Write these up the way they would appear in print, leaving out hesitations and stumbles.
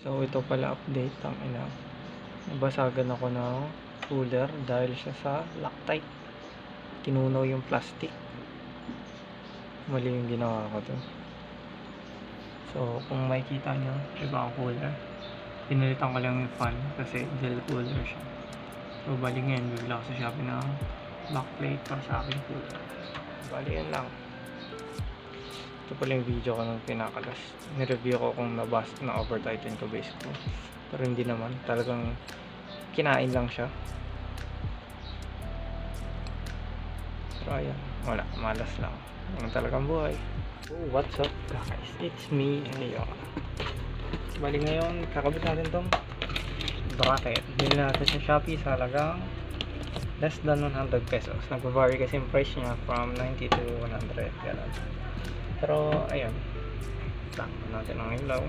So ito pala update ang ina. Nabasagan ako ng cooler dahil siya sa Loctite. Tinunaw yung plastic. Mali yung ginawa ko to. So kung makikita nyo, iba ang cooler. Pinalitan ko lang yung fan kasi gel cooler siya. So bali ngayon, bigla ko sa Shopee ng backplate para sa aking cooler. Bali yan lang. Ito pala yung video ko ng pinakalas. Nireview ko kung nabasa na over-tighten ko base ko. Pero hindi naman. Talagang kinain lang siya. Pero ayan. Wala. Malas lang. Yung talagang buhay. Oh, what's up guys? It's me. Ayun. Bali ngayon, kakabit natin tong bracket. Bili natin sa Shopee sa halagang less than 100 pesos. Nag-vary kasi yung price niya from 90 to 100. Ganun. Pero ayun, takpan natin ang ilaw.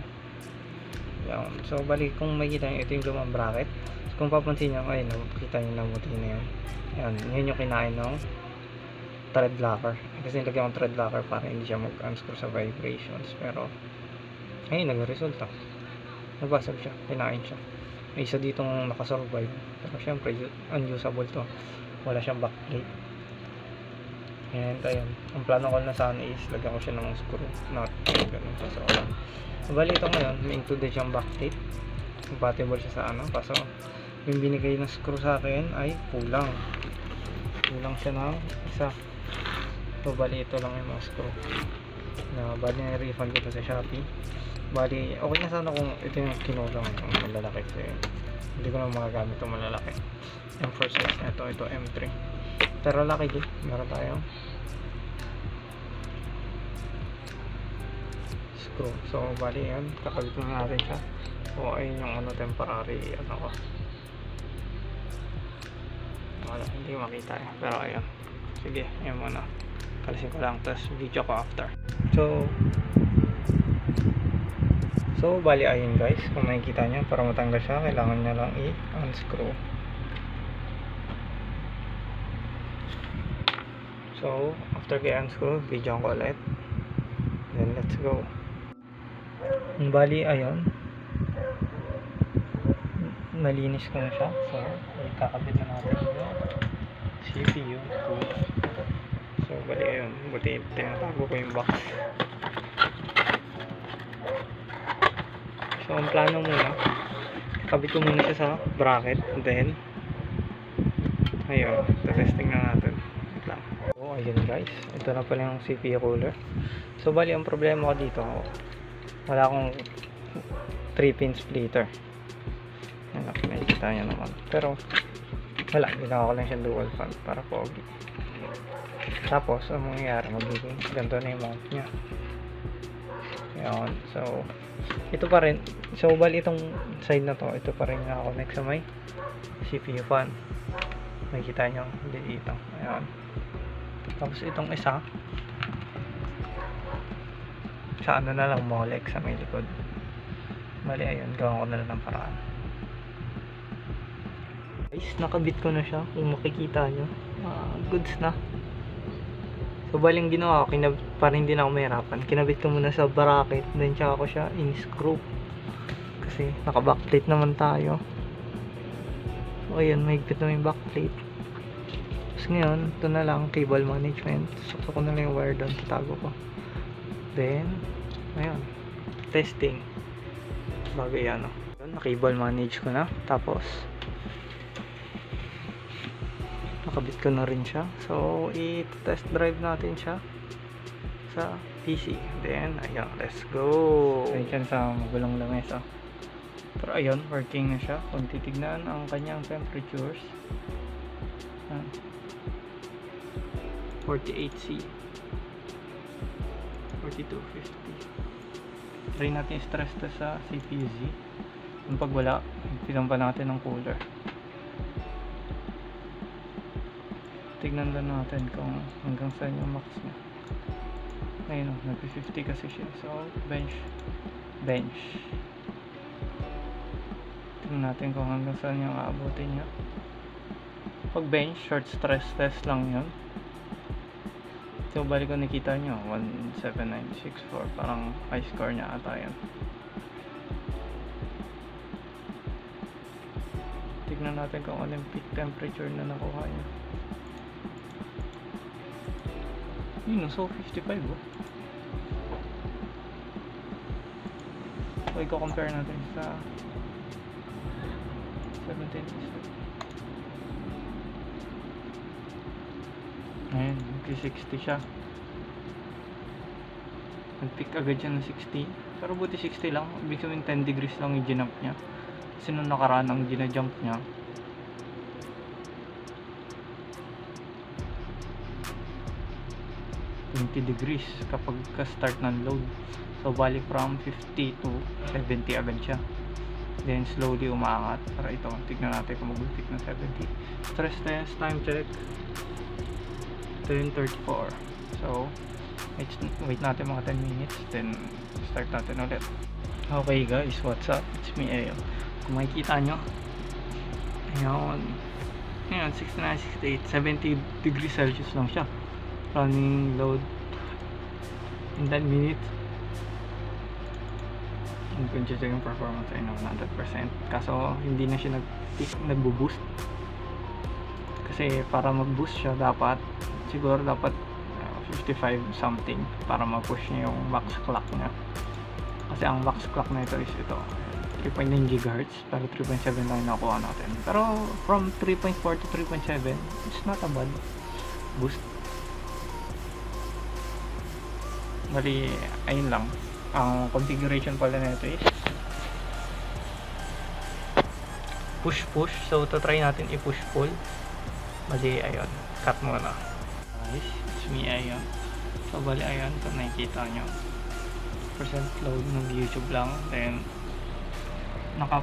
Yan. So bali kung makikita nyo, ito yung lumang bracket. So, kung papansin nyo, ayun, nakikita nyo na buti na yan. Yan, yun yung kinain ng thread locker. Kasi nilagyan ko thread locker para hindi siya mag-unscrew sa vibrations. Pero ayun, nag-resulta. Nabasag siya, kinain siya. May isa ditong nakasurvive. Pero syempre, unusable to. Wala siyang backplate. And ayun, ang plano ko na sana is lagyan ko siya ng screw, not ganun sa sobrang. Bali ito ngayon, may included siyang backplate, compatible siya sa ano, kaso yung binigay na screw sa akin ay kulang siya ng isa. So bali ito lang yung mga screw na bali na refund ko sa Shopee. Bali okay na sana kung ito yung kinulang, yung malalaki, kasi hindi ko na magagamit itong malalaki. M4 size na ito M3, pero laki din. Meron tayong screw. So bali yan, kakabit na natin siya. So ayun yung ano, temporary ano ko. Wala, hindi makita eh. Pero ayun, sige, yun muna. Kalisin ko lang, tapos video ko after. So bali ayun guys, kung makikita nyo, para matanggal siya, kailangan nyo lang i-unscrew. So after i-unscrew, video ko ulit. Then let's go. Bali ayun, malinis ko na siya. So ikakabit na natin yung CPU. So bali ayun, buti tinatago ko yung box. So ang plano muna, kabit ko muna siya sa bracket, then ayun, testing na natin. Wait lang. So ayun guys, ito na pala yung CPU cooler. So bali ang problema ko dito, wala akong 3-pin splitter. Nakikita nyo naman, pero wala, ginawa ko lang siya dual fan para pogi. Tapos ang mangyayari, magiging ganito na yung mount nya. Ayan, so ito pa rin. So bali itong side na to, ito pa rin naka-connect sa may CPU fan. Makikita nyo dito. Ayan. Tapos itong isa sa ano na lang, molek sa may likod. Bali ayun, gawin ko na lang ng paraan. Guys, nakabit ko na siya. Kung makikita nyo, goods na. So baling ginawa ko, para hindi na ako mahirapan, kinabit ko muna sa bracket, then tsaka ko siya in-screw kasi naka-backplate naman tayo. So ayun, mahigpit na yung backplate. Tapos ngayon, ito na lang, cable management. Sukso ko na lang yung wire doon, tatago ko. Then ayun, testing bago yan, no? Na-cable manage ko na. Tapos nakabit ko na rin siya. So i-test drive natin siya sa PC. Then ayun, let's go. Ayun siya sa magulong lamesa. Pero ayun, working na siya. Kung titignan ang kanyang temperatures, 48C, 4250. Try natin stress test sa CPU-Z. Kung pag wala, tignan pa natin ng cooler. Tignan lang natin kung hanggang saan yung max niya. Ayun o, nag-50 kasi siya. So bench. Tignan natin kung hanggang saan yung aabutin niya. Pag bench, short stress test lang yun. So balik ko nakita nyo, 17964. Parang high score niya ata yan. tignan natin kung ano yung peak temperature na nakuha niya. Yun, so 55 oh. So i-compare natin sa 17. Ayan, nag-60 siya. Nag-peak agad siya ng 60. Pero buti 60 lang. Ibig sabihin 10 degrees lang yung ginamp niya. Kasi nung nakaraan ang ginajump niya 20 degrees kapag ka-start ng load. So bali from 50 to 70 agad siya. Then slowly umaangat. Para ito, tignan natin kung mag-peak ng 70. Stress test, time check 10:34. So wait natin mga 10 minutes, then start natin ulit. Okay guys, what's up? It's me, Ayo. Kung makikita nyo, ayun, 69, 68, 70 degrees Celsius lang siya. Running load in 10 minutes. Ang consistent yung performance ay 100%. Kaso hindi na siya nagbo-boost. Kasi para mag-boost siya dapat 55 something para ma-push niya yung max clock niya. Kasi ang max clock na ito is ito 3.9 GHz, pero 3.7 lang nakuha natin. Pero from 3.4 to 3.7, it's not a bad boost. Bali, ayun lang. Ang configuration pala nito is push-push. So, try natin i-push-pull. Bali, ayun. Cut muna. Guys, it's me, ayun. So, bali, ayun. Kung nakikita nyo. Percent load ng YouTube lang. Then, naka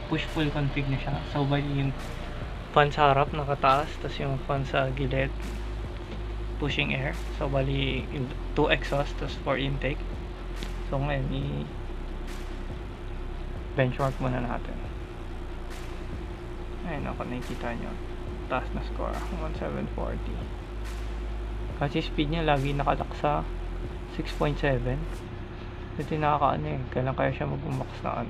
push-pull config na siya. So, bali, yung fan sa harap nakataas. Tapos yung fan sa gilid pushing air. So, bali, 2 exhaust. Tapos 4 intake. So, ngayon, benchmark muna natin. Ayun, ako nakikita nyo. Taas na score. 1740. Kasi speed niya lagi nakalock sa 6.7. Ito yung nakakaano eh. Kailan kaya siya mag-max na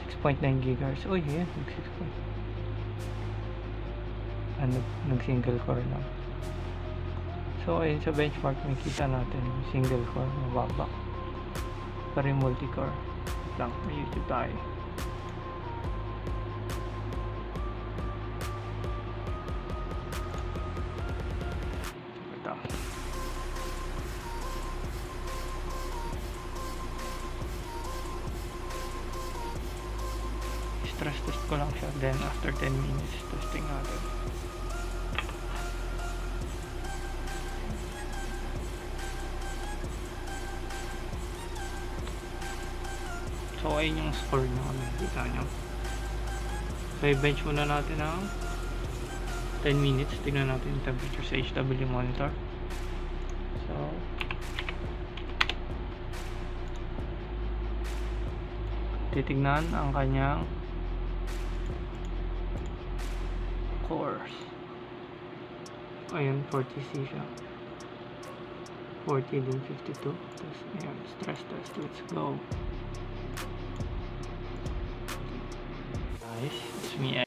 6.9 GHz. Uy, yun. Nag single core lang. So, ayun sa benchmark, makikita natin single core, mababa. Pero yung multi-core lang, may YouTube tayo. Ito. Stress test ko lang siya, then after 10 minutes, testing natin. So, ayun yung score nyo kami. Kita nyo. So, i-bench muna natin ng 10 minutes. Tingnan natin yung temperature sa HW monitor. So, titignan ang kanyang cores. Ayun, 40C siya. 40 din 52. Tapos, ayun, stress test. Let's go. It's me.